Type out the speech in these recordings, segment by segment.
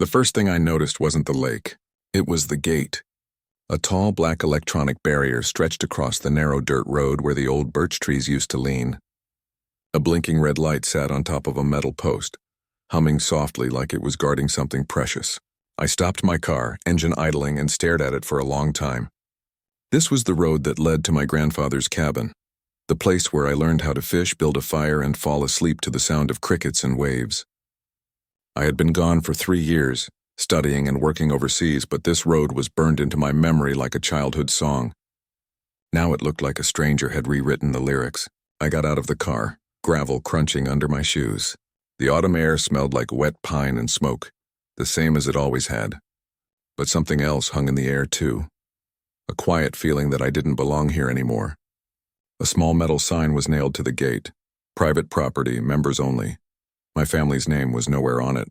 The first thing I noticed wasn't the lake. It was the gate. A tall black electronic barrier stretched across the narrow dirt road where the old birch trees used to lean. A blinking red light sat on top of a metal post, humming softly like it was guarding something precious. I stopped my car, engine idling, and stared at it for a long time. This was the road that led to my grandfather's cabin, the place where I learned how to fish, build a fire, and fall asleep to the sound of crickets and waves. I had been gone for 3 years, studying and working overseas, but this road was burned into my memory like a childhood song. Now it looked like a stranger had rewritten the lyrics. I got out of the car, gravel crunching under my shoes. The autumn air smelled like wet pine and smoke, the same as it always had. But something else hung in the air too. A quiet feeling that I didn't belong here anymore. A small metal sign was nailed to the gate. Private property, members only. My family's name was nowhere on it.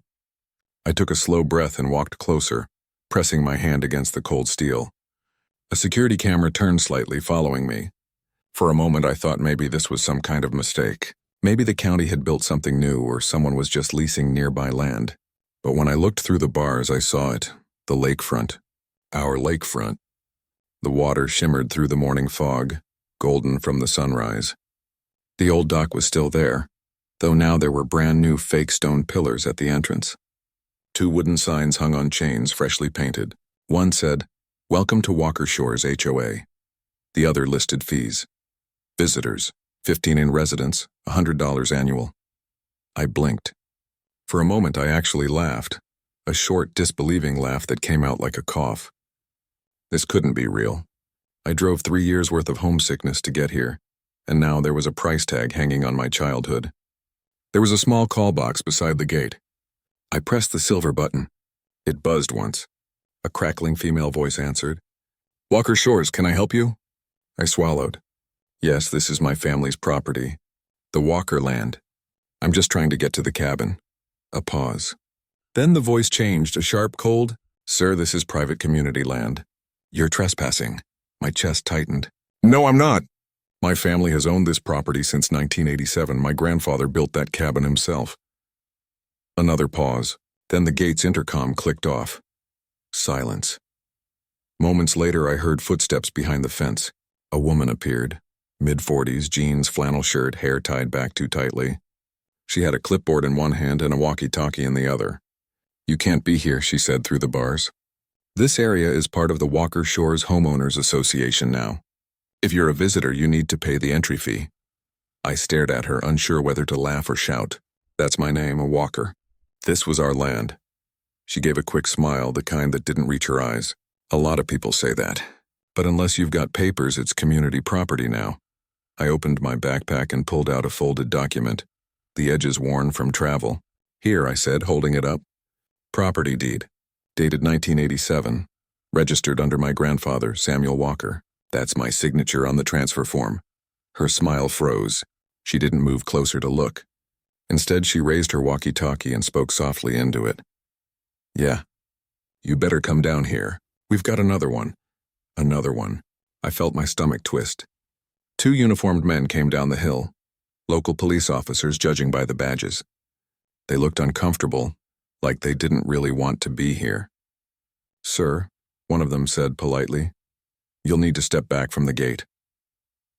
I took a slow breath and walked closer, pressing my hand against the cold steel. A security camera turned slightly, following me. For a moment I thought maybe this was some kind of mistake. Maybe the county had built something new or someone was just leasing nearby land. But when I looked through the bars, I saw it, the lakefront. Our lakefront. The water shimmered through the morning fog, golden from the sunrise. The old dock was still there, though now there were brand new fake stone pillars at the entrance. 2 wooden signs hung on chains, freshly painted. One said, "Welcome to Walker Shores HOA." The other listed fees. Visitors, $15 in residence, $100 annual. I blinked. For a moment I actually laughed, a short, disbelieving laugh that came out like a cough. This couldn't be real. I drove 3 years' worth of homesickness to get here, and now there was a price tag hanging on my childhood. There was a small call box beside the gate. I pressed the silver button. It buzzed once. A crackling female voice answered. "Walker Shores, can I help you?" I swallowed. Yes, this is my family's property. The Walker land. I'm just trying to get to the cabin. A pause. Then the voice changed, a sharp, cold, "Sir, this is private community land. You're trespassing." My chest tightened. "No, I'm not. My family has owned this property since 1987. My grandfather built that cabin himself." Another pause. Then the gate's intercom clicked off. Silence. Moments later, I heard footsteps behind the fence. A woman appeared. Mid-40s, jeans, flannel shirt, hair tied back too tightly. She had a clipboard in one hand and a walkie-talkie in the other. "You can't be here," she said through the bars. "This area is part of the Walker Shores Homeowners Association now. If you're a visitor, you need to pay the entry fee." I stared at her, unsure whether to laugh or shout. "That's my name, a Walker. This was our land." She gave a quick smile, the kind that didn't reach her eyes. "A lot of people say that. But unless you've got papers, it's community property now." I opened my backpack and pulled out a folded document, the edges worn from travel. "Here," I said, holding it up. "Property deed. Dated 1987. Registered under my grandfather, Samuel Walker. That's my signature on the transfer form." Her smile froze. She didn't move closer to look. Instead, she raised her walkie-talkie and spoke softly into it. "Yeah. You better come down here. We've got another one." Another one. I felt my stomach twist. 2 uniformed men came down the hill. Local police officers, judging by the badges. They looked uncomfortable, like they didn't really want to be here. "Sir," one of them said politely, "you'll need to step back from the gate."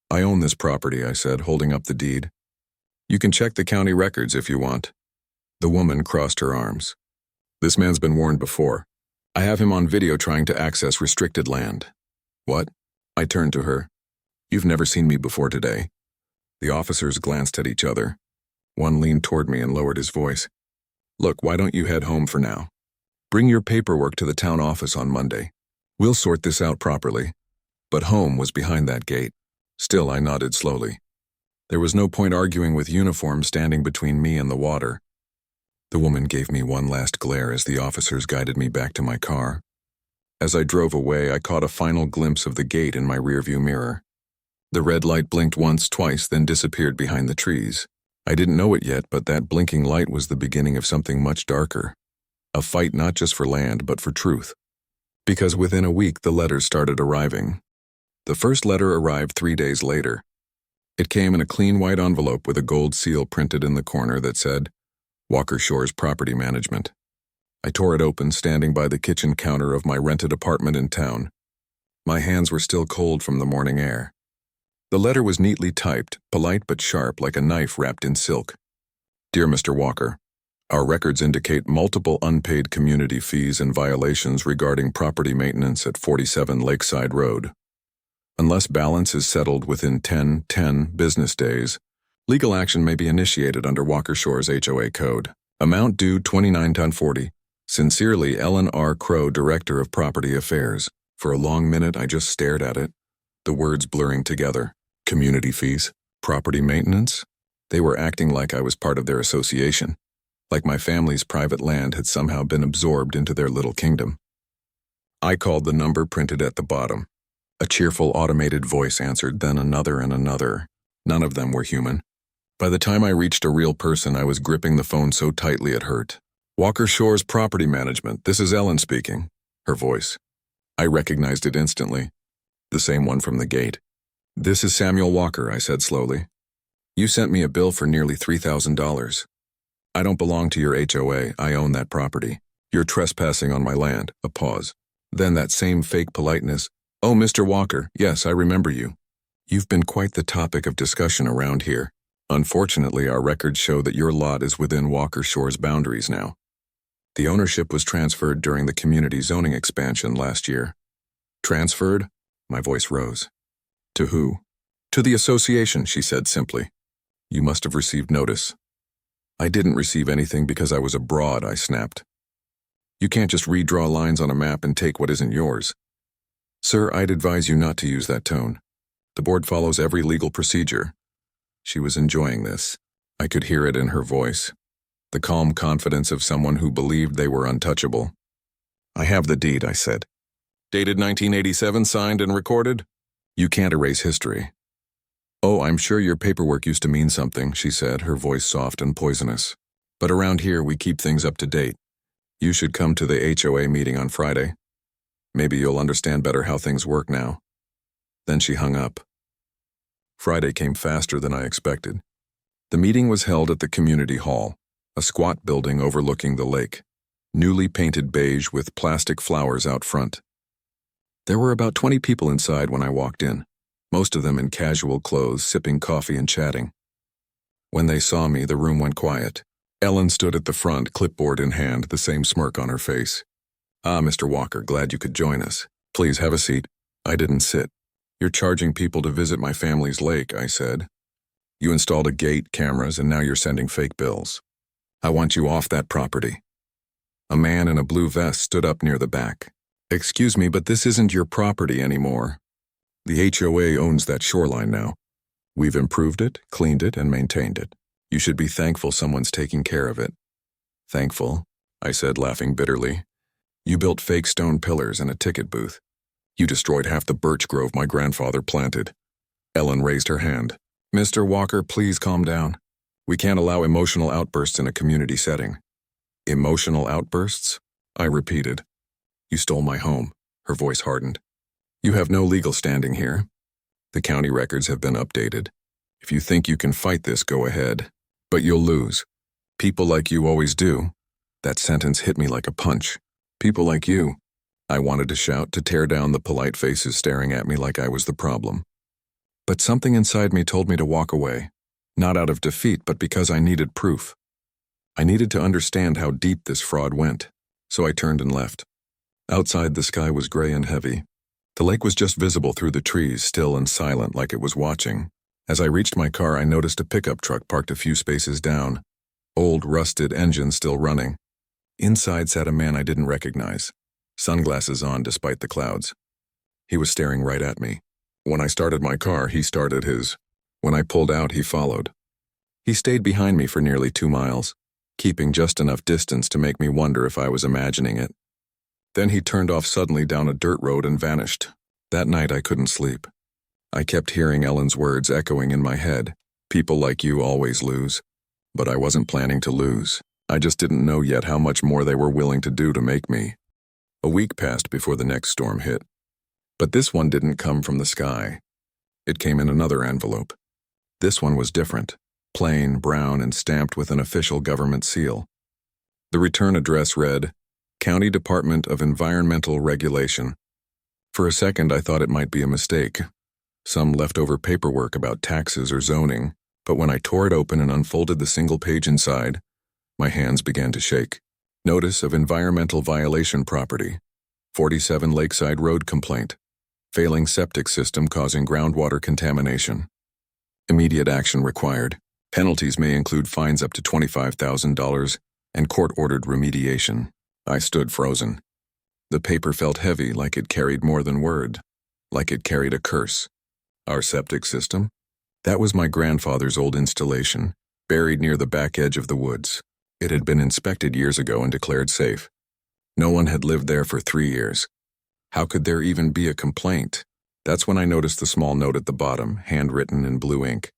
"I own this property," I said, holding up the deed. "You can check the county records if you want." The woman crossed her arms. "This man's been warned before. I have him on video trying to access restricted land." "What?" I turned to her. "You've never seen me before today." The officers glanced at each other. One leaned toward me and lowered his voice. "Look, why don't you head home for now? Bring your paperwork to the town office on Monday. We'll sort this out properly." But home was behind that gate. Still, I nodded slowly. There was no point arguing with uniforms standing between me and the water. The woman gave me one last glare as the officers guided me back to my car. As I drove away, I caught a final glimpse of the gate in my rearview mirror. The red light blinked once, twice, then disappeared behind the trees. I didn't know it yet, but that blinking light was the beginning of something much darker. A fight not just for land, but for truth. Because within a week, the letters started arriving. The first letter arrived 3 days later. It came in a clean white envelope with a gold seal printed in the corner that said, Walker Shores Property Management. I tore it open, standing by the kitchen counter of my rented apartment in town. My hands were still cold from the morning air. The letter was neatly typed, polite but sharp, like a knife wrapped in silk. Dear Mr. Walker, our records indicate multiple unpaid community fees and violations regarding property maintenance at 47 Lakeside Road. Unless balance is settled within 10 business days, legal action may be initiated under Walker Shores HOA Code. Amount due $29.40. Sincerely, Ellen R. Crow, Director of Property Affairs. For a long minute, I just stared at it, the words blurring together. Community fees? Property maintenance? They were acting like I was part of their association, like my family's private land had somehow been absorbed into their little kingdom. I called the number printed at the bottom. A cheerful automated voice answered, then another and another. None of them were human. By the time I reached a real person, I was gripping the phone so tightly it hurt. Walker Shores Property Management, this is Ellen speaking. Her voice. I recognized it instantly. The same one from the gate. This is Samuel Walker, I said slowly. You sent me a bill for nearly $3,000. I don't belong to your HOA, I own that property. You're trespassing on my land. A pause. Then that same fake politeness. Oh, Mr. Walker, yes, I remember you. You've been quite the topic of discussion around here. Unfortunately, our records show that your lot is within Walker Shores boundaries now. The ownership was transferred during the community zoning expansion last year. Transferred? My voice rose. To who? To the association, she said simply. You must have received notice. I didn't receive anything because I was abroad, I snapped. You can't just redraw lines on a map and take what isn't yours. Sir, I'd advise you not to use that tone. The board follows every legal procedure. She was enjoying this. I could hear it in her voice. The calm confidence of someone who believed they were untouchable. I have the deed, I said. Dated 1987, signed and recorded? You can't erase history. Oh, I'm sure your paperwork used to mean something, she said, her voice soft and poisonous. But around here, we keep things up to date. You should come to the HOA meeting on Friday. Maybe you'll understand better how things work now. Then she hung up. Friday came faster than I expected. The meeting was held at the community hall, a squat building overlooking the lake, newly painted beige with plastic flowers out front. There were about 20 people inside when I walked in, most of them in casual clothes, sipping coffee and chatting. When they saw me, the room went quiet. Ellen stood at the front, clipboard in hand, the same smirk on her face. Ah, Mr. Walker, glad you could join us. Please have a seat. I didn't sit. You're charging people to visit my family's lake, I said. You installed a gate, cameras, and now you're sending fake bills. I want you off that property. A man in a blue vest stood up near the back. Excuse me, but this isn't your property anymore. The HOA owns that shoreline now. We've improved it, cleaned it, and maintained it. You should be thankful someone's taking care of it. Thankful, I said, laughing bitterly. You built fake stone pillars and a ticket booth. You destroyed half the birch grove my grandfather planted. Ellen raised her hand. Mr. Walker, please calm down. We can't allow emotional outbursts in a community setting. Emotional outbursts? I repeated. You stole my home. Her voice hardened. You have no legal standing here. The county records have been updated. If you think you can fight this, go ahead. But you'll lose. People like you always do. That sentence hit me like a punch. People like you. I wanted to shout, to tear down the polite faces staring at me like I was the problem. But something inside me told me to walk away. Not out of defeat, but because I needed proof. I needed to understand how deep this fraud went. So I turned and left. Outside, the sky was gray and heavy. The lake was just visible through the trees, still and silent like it was watching. As I reached my car, I noticed a pickup truck parked a few spaces down. Old, rusted engine still running. Inside sat a man I didn't recognize. Sunglasses on despite the clouds. He was staring right at me. When I started my car, he started his. When I pulled out, he followed. He stayed behind me for nearly 2 miles, keeping just enough distance to make me wonder if I was imagining it. Then he turned off suddenly down a dirt road and vanished. That night I couldn't sleep. I kept hearing Ellen's words echoing in my head. People like you always lose. But I wasn't planning to lose. I just didn't know yet how much more they were willing to do to make me. A week passed before the next storm hit. But this one didn't come from the sky. It came in another envelope. This one was different, plain, brown, and stamped with an official government seal. The return address read, County Department of Environmental Regulation. For a second, I thought it might be a mistake. Some leftover paperwork about taxes or zoning, but when I tore it open and unfolded the single page inside, my hands began to shake. Notice of environmental violation property. 47 Lakeside Road complaint. Failing septic system causing groundwater contamination. Immediate action required. Penalties may include fines up to $25,000 and court-ordered remediation. I stood frozen. The paper felt heavy, like it carried more than word, like it carried a curse. Our septic system? That was my grandfather's old installation, buried near the back edge of the woods. It had been inspected years ago and declared safe. No one had lived there for 3 years. How could there even be a complaint? That's when I noticed the small note at the bottom, handwritten in blue ink.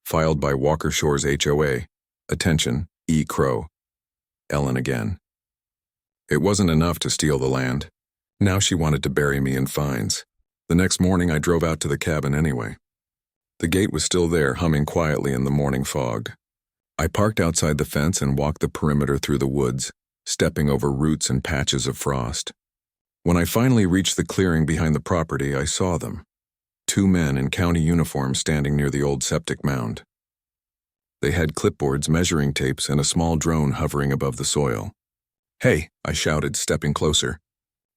Filed by Walker Shores HOA. Attention, E. Crow. Ellen again. It wasn't enough to steal the land. Now she wanted to bury me in fines. The next morning I drove out to the cabin anyway. The gate was still there, humming quietly in the morning fog. I parked outside the fence and walked the perimeter through the woods, stepping over roots and patches of frost. When I finally reached the clearing behind the property, I saw them. 2 men in county uniforms standing near the old septic mound. They had clipboards, measuring tapes, and a small drone hovering above the soil. "Hey," I shouted, stepping closer.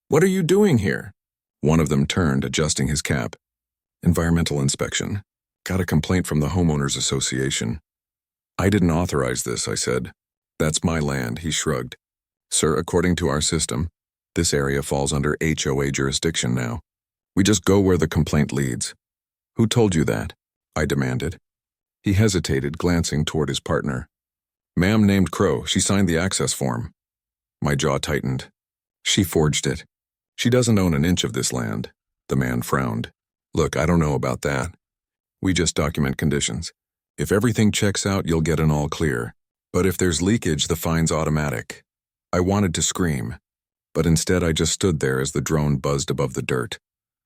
"What are you doing here?" One of them turned, adjusting his cap. "Environmental inspection. Got a complaint from the homeowners association." "I didn't authorize this," I said. "That's my land," he shrugged. "Sir, according to our system, this area falls under HOA jurisdiction now. We just go where the complaint leads." "Who told you that?" I demanded. He hesitated, glancing toward his partner. "Ma'am named Crow. She signed the access form." My jaw tightened. "She forged it. She doesn't own an inch of this land." The man frowned. "Look, I don't know about that. We just document conditions. If everything checks out, you'll get an all clear. But if there's leakage, the fine's automatic." I wanted to scream, but instead I just stood there as the drone buzzed above the dirt,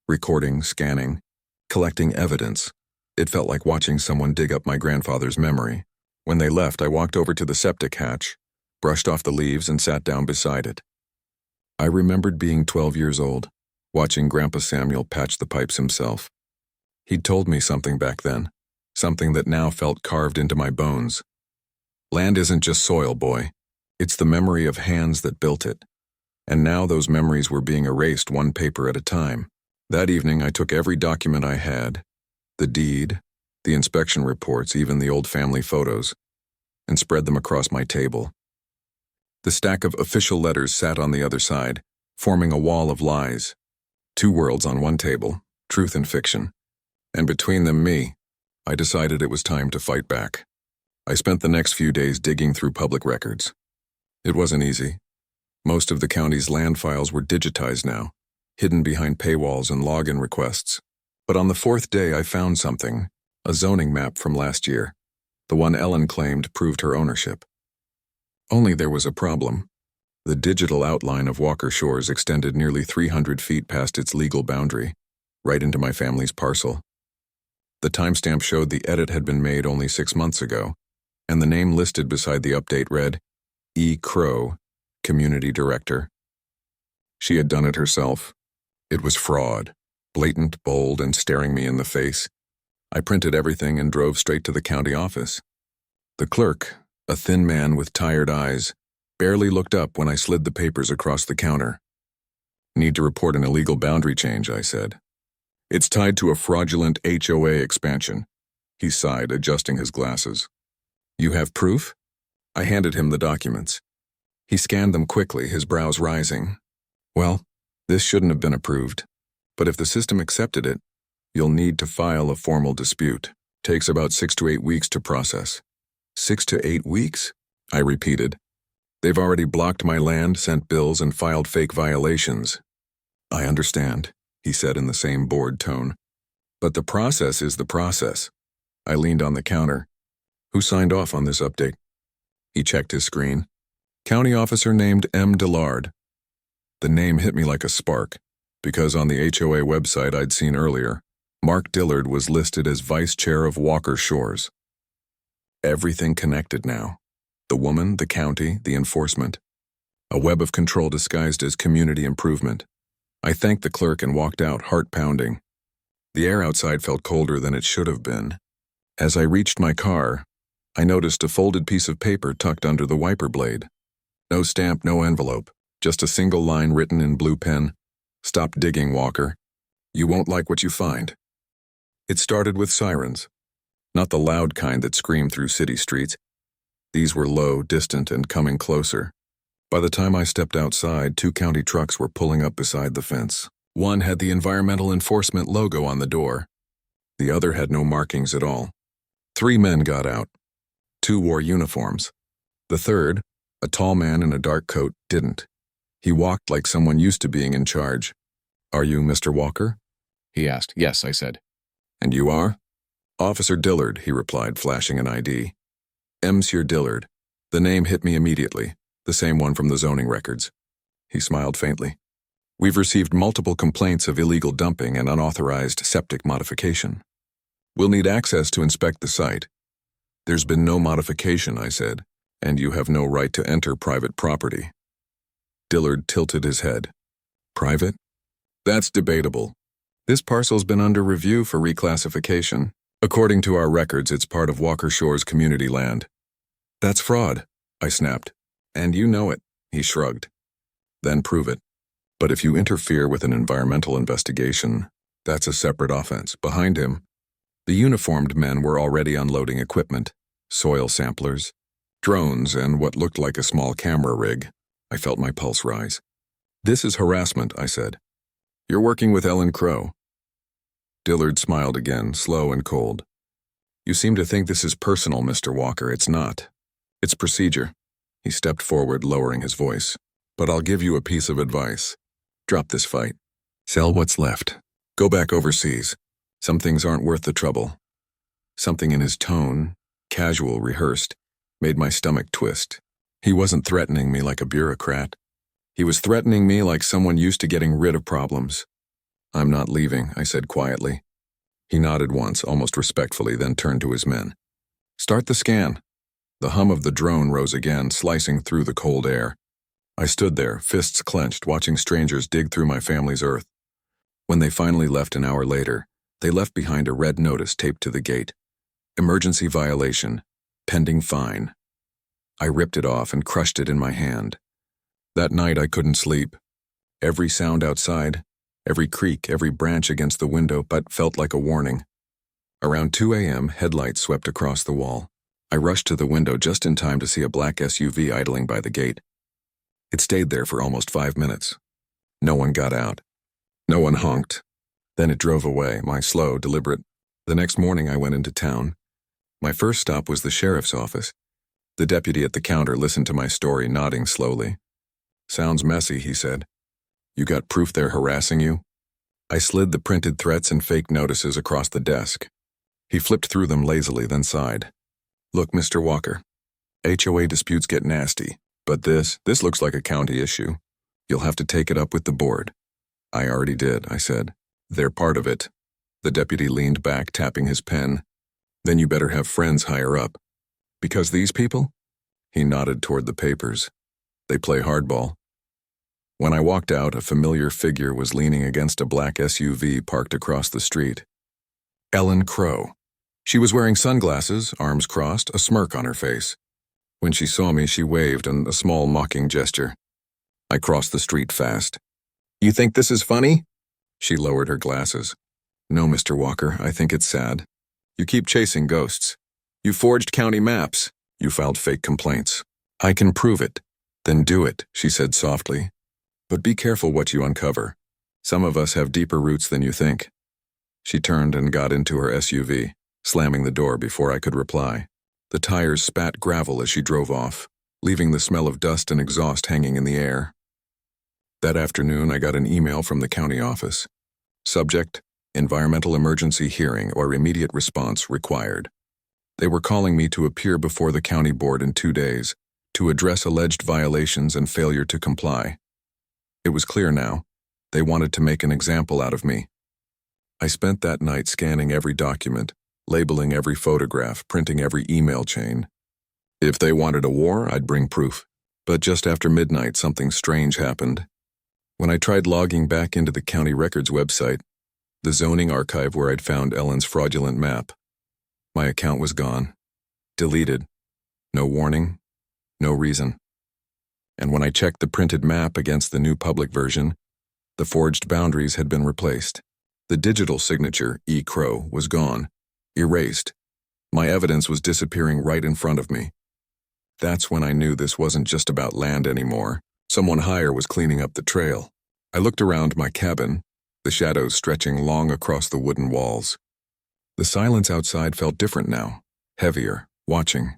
recording, scanning, collecting evidence. It felt like watching someone dig up my grandfather's memory. When they left, I walked over to the septic hatch, brushed off the leaves, and sat down beside it. I remembered being 12 years old, watching Grandpa Samuel patch the pipes himself. He'd told me something back then, something that now felt carved into my bones. Land isn't just soil, boy. It's the memory of hands that built it. And now those memories were being erased one paper at a time. That evening, I took every document I had, the deed, the inspection reports, even the old family photos, and spread them across my table. The stack of official letters sat on the other side, forming a wall of lies. 2 worlds on one table, truth and fiction. And between them, me. I decided it was time to fight back. I spent the next few days digging through public records. It wasn't easy. Most of the county's land files were digitized now, hidden behind paywalls and login requests. But on the 4th day, I found something, a zoning map from last year. The one Ellen claimed proved her ownership. Only there was a problem. The digital outline of Walker Shores extended nearly 300 feet past its legal boundary, right into my family's parcel. The timestamp showed the edit had been made only 6 months ago, and the name listed beside the update read, E. Crow, Community Director. She had done it herself. It was fraud, blatant, bold, and staring me in the face. I printed everything and drove straight to the county office. The clerk, a thin man with tired eyes, barely looked up when I slid the papers across the counter. "Need to report an illegal boundary change," I said. "It's tied to a fraudulent HOA expansion." He sighed, adjusting his glasses. "You have proof?" I handed him the documents. He scanned them quickly, his brows rising. "Well, this shouldn't have been approved, but if the system accepted it, you'll need to file a formal dispute. Takes about 6 to 8 weeks to process." 6 to 8 weeks? I repeated. "They've already blocked my land, sent bills, and filed fake violations." "I understand," he said in the same bored tone. "But the process is the process." I leaned on the counter. "Who signed off on this update?" He checked his screen. "County officer named M. Dillard." The name hit me like a spark, because on the HOA website I'd seen earlier, Mark Dillard was listed as vice chair of Walker Shores. Everything connected now. The woman, the county, the enforcement. A web of control disguised as community improvement. I thanked the clerk and walked out, heart pounding. The air outside felt colder than it should have been. As I reached my car, I noticed a folded piece of paper tucked under the wiper blade. No stamp, no envelope, just a single line written in blue pen. "Stop digging, Walker. You won't like what you find." It started with sirens. Not the loud kind that scream through city streets. These were low, distant, and coming closer. By the time I stepped outside, 2 county trucks were pulling up beside the fence. One had the environmental enforcement logo on the door. The other had no markings at all. 3 men got out. 2 wore uniforms. The third, a tall man in a dark coat, didn't. He walked like someone used to being in charge. "Are you Mr. Walker?" he asked. "Yes," I said. "And you are?" "Officer Dillard," he replied, flashing an ID. "Monsieur Dillard." The name hit me immediately, the same one from the zoning records. He smiled faintly. "We've received multiple complaints of illegal dumping and unauthorized septic modification. We'll need access to inspect the site." "There's been no modification," I said, "and you have no right to enter private property." Dillard tilted his head. "Private? That's debatable. This parcel's been under review for reclassification. According to our records, it's part of Walker Shore's community land." "That's fraud," I snapped. "And you know it," he shrugged. "Then prove it. But if you interfere with an environmental investigation, that's a separate offense." Behind him, the uniformed men were already unloading equipment, soil samplers, drones, and what looked like a small camera rig. I felt my pulse rise. "This is harassment," I said. "You're working with Ellen Crow." Dillard smiled again, slow and cold. "You seem to think this is personal, Mr. Walker. It's not. It's procedure." He stepped forward, lowering his voice. "But I'll give you a piece of advice. Drop this fight. Sell what's left. Go back overseas. Some things aren't worth the trouble." Something in his tone, casual, rehearsed, made my stomach twist. He wasn't threatening me like a bureaucrat. He was threatening me like someone used to getting rid of problems. "I'm not leaving," I said quietly. He nodded once, almost respectfully, then turned to his men. "Start the scan." The hum of the drone rose again, slicing through the cold air. I stood there, fists clenched, watching strangers dig through my family's earth. When they finally left an hour later, they left behind a red notice taped to the gate. "Emergency violation. Pending fine." I ripped it off and crushed it in my hand. That night I couldn't sleep. Every sound outside, every creak, every branch against the window, but felt like a warning. Around 2 a.m., headlights swept across the wall. I rushed to the window just in time to see a black SUV idling by the gate. It stayed there for almost 5 minutes. No one got out. No one honked. Then it drove away, my slow, deliberate. The next morning I went into town. My first stop was the sheriff's office. The deputy at the counter listened to my story, nodding slowly. "Sounds messy," he said. "You got proof they're harassing you?" I slid the printed threats and fake notices across the desk. He flipped through them lazily, then sighed. "Look, Mr. Walker, HOA disputes get nasty, but this looks like a county issue. You'll have to take it up with the board." "I already did," I said. "They're part of it." The deputy leaned back, tapping his pen. "Then you better have friends higher up." "Because these people?" He nodded toward the papers. "They play hardball." When I walked out, a familiar figure was leaning against a black SUV parked across the street. Ellen Crow. She was wearing sunglasses, arms crossed, a smirk on her face. When she saw me, she waved in a small mocking gesture. I crossed the street fast. "You think this is funny?" She lowered her glasses. "No, Mr. Walker, I think it's sad. You keep chasing ghosts. You forged county maps. You filed fake complaints. I can prove it." "Then do it," she said softly. "But be careful what you uncover. Some of us have deeper roots than you think." She turned and got into her SUV, slamming the door before I could reply. The tires spat gravel as she drove off, leaving the smell of dust and exhaust hanging in the air. That afternoon, I got an email from the county office. Subject: Environmental Emergency Hearing or Immediate Response Required. They were calling me to appear before the county board in 2 days to address alleged violations and failure to comply. It was clear now. They wanted to make an example out of me. I spent that night scanning every document, labeling every photograph, printing every email chain. If they wanted a war, I'd bring proof. But just after midnight, something strange happened. When I tried logging back into the county records website, the zoning archive where I'd found Ellen's fraudulent map, my account was gone. Deleted. No warning, no reason. And when I checked the printed map against the new public version, the forged boundaries had been replaced. The digital signature, E. Crow, was gone, erased. My evidence was disappearing right in front of me. That's when I knew this wasn't just about land anymore. Someone higher was cleaning up the trail. I looked around my cabin, the shadows stretching long across the wooden walls. The silence outside felt different now, heavier, watching.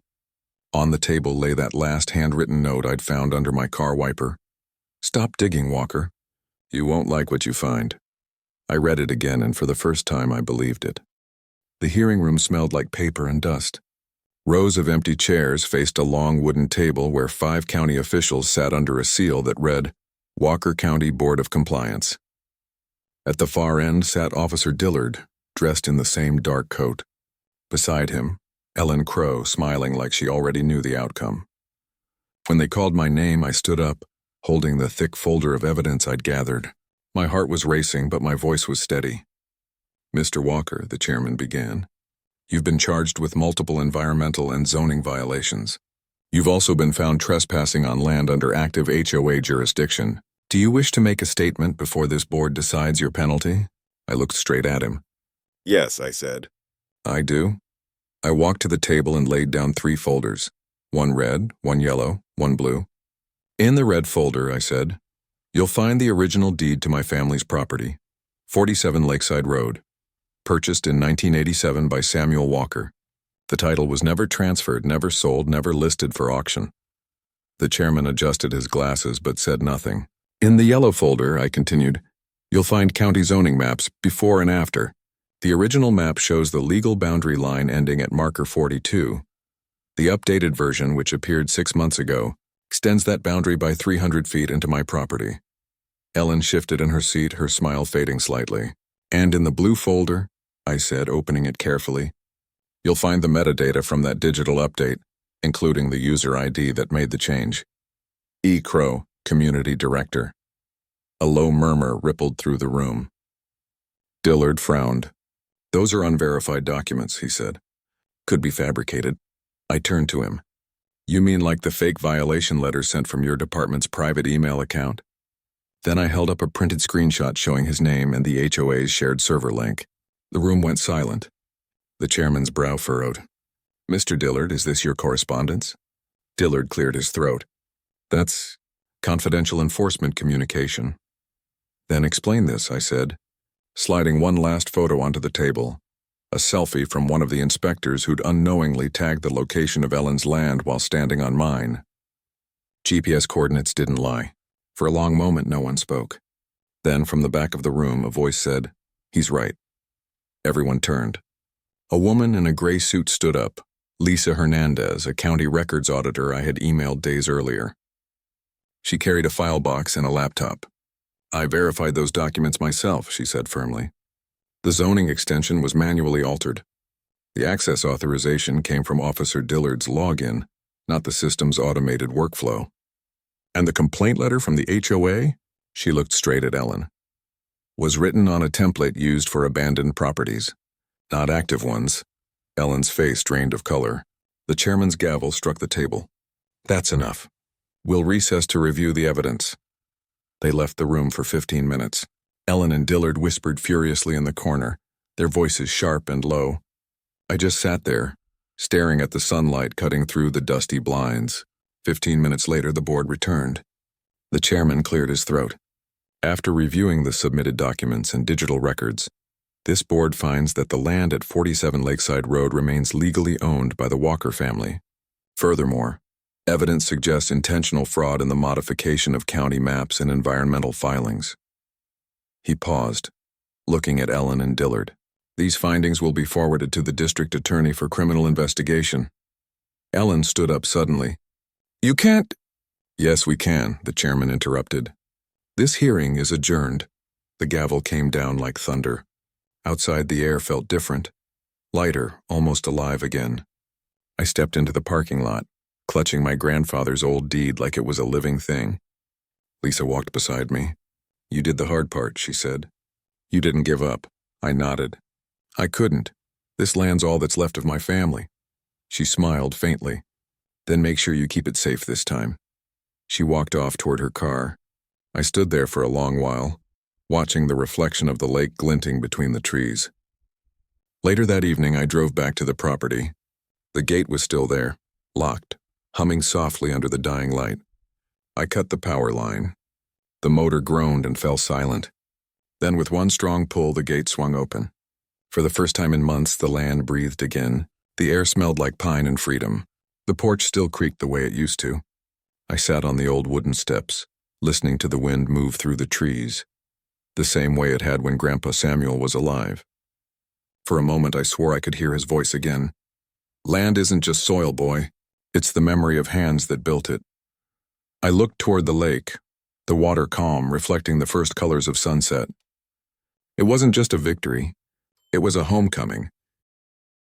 On the table lay that last handwritten note I'd found under my car wiper. "Stop digging, Walker. You won't like what you find." I read it again, and for the first time I believed it. The hearing room smelled like paper and dust. Rows of empty chairs faced a long wooden table where 5 county officials sat under a seal that read, "Walker County Board of Compliance." At the far end sat Officer Dillard, dressed in the same dark coat. Beside him, Ellen Crow, smiling like she already knew the outcome. When they called my name, I stood up, holding the thick folder of evidence I'd gathered. My heart was racing, but my voice was steady. "Mr. Walker," the chairman began, "you've been charged with multiple environmental and zoning violations. You've also been found trespassing on land under active HOA jurisdiction. Do you wish to make a statement before this board decides your penalty?" I looked straight at him. "Yes," I said. "I do." I walked to the table and laid down 3 folders, one red, one yellow, one blue. "In the red folder," I said, "you'll find the original deed to my family's property, 47 Lakeside Road, purchased in 1987 by Samuel Walker. The title was never transferred, never sold, never listed for auction." The chairman adjusted his glasses but said nothing. "In the yellow folder," I continued, "you'll find county zoning maps before and after. The original map shows the legal boundary line ending at marker 42. The updated version, which appeared 6 months ago, extends that boundary by 300 feet into my property." Ellen shifted in her seat, her smile fading slightly. "And in the blue folder," I said, opening it carefully, "you'll find the metadata from that digital update, including the user ID that made the change. E. Crow, Community Director." A low murmur rippled through the room. Dillard frowned. "Those are unverified documents," he said. "Could be fabricated." I turned to him. "You mean like the fake violation letter sent from your department's private email account?" Then I held up a printed screenshot showing his name and the HOA's shared server link. The room went silent. The chairman's brow furrowed. "Mr. Dillard, is this your correspondence?" Dillard cleared his throat. "That's confidential enforcement communication." "Then explain this," I said, sliding one last photo onto the table, a selfie from one of the inspectors who'd unknowingly tagged the location of Ellen's land while standing on mine. GPS coordinates didn't lie. For a long moment, no one spoke. Then, from the back of the room, a voice said, "He's right." Everyone turned. A woman in a gray suit stood up, Lisa Hernandez, a county records auditor I had emailed days earlier. She carried a file box and a laptop. "I verified those documents myself," she said firmly. "The zoning extension was manually altered. The access authorization came from Officer Dillard's login, not the system's automated workflow. And the complaint letter from the HOA," she looked straight at Ellen, "was written on a template used for abandoned properties, not active ones." Ellen's face drained of color. The chairman's gavel struck the table. "That's enough. We'll recess to review the evidence." They left the room for 15 minutes. Ellen and Dillard whispered furiously in the corner, their voices sharp and low. I just sat there, staring at the sunlight cutting through the dusty blinds. 15 minutes later, the board returned. The chairman cleared his throat. "After reviewing the submitted documents and digital records, this board finds that the land at 47 Lakeside Road remains legally owned by the Walker family. Furthermore, evidence suggests intentional fraud in the modification of county maps and environmental filings." He paused, looking at Ellen and Dillard. "These findings will be forwarded to the district attorney for criminal investigation." Ellen stood up suddenly. "You can't—" "Yes, we can," the chairman interrupted. "This hearing is adjourned." The gavel came down like thunder. Outside, the air felt different, lighter, almost alive again. I stepped into the parking lot, clutching my grandfather's old deed like it was a living thing. Lisa walked beside me. "You did the hard part," she said. "You didn't give up." I nodded. "I couldn't. This land's all that's left of my family." She smiled faintly. "Then make sure you keep it safe this time." She walked off toward her car. I stood there for a long while, watching the reflection of the lake glinting between the trees. Later that evening, I drove back to the property. The gate was still there, locked, humming softly under the dying light. I cut the power line. The motor groaned and fell silent. Then with one strong pull, the gate swung open. For the first time in months, the land breathed again. The air smelled like pine and freedom. The porch still creaked the way it used to. I sat on the old wooden steps, listening to the wind move through the trees, the same way it had when Grandpa Samuel was alive. For a moment, I swore I could hear his voice again. "Land isn't just soil, boy. It's the memory of hands that built it." I looked toward the lake, the water calm, reflecting the first colors of sunset. It wasn't just a victory. It was a homecoming,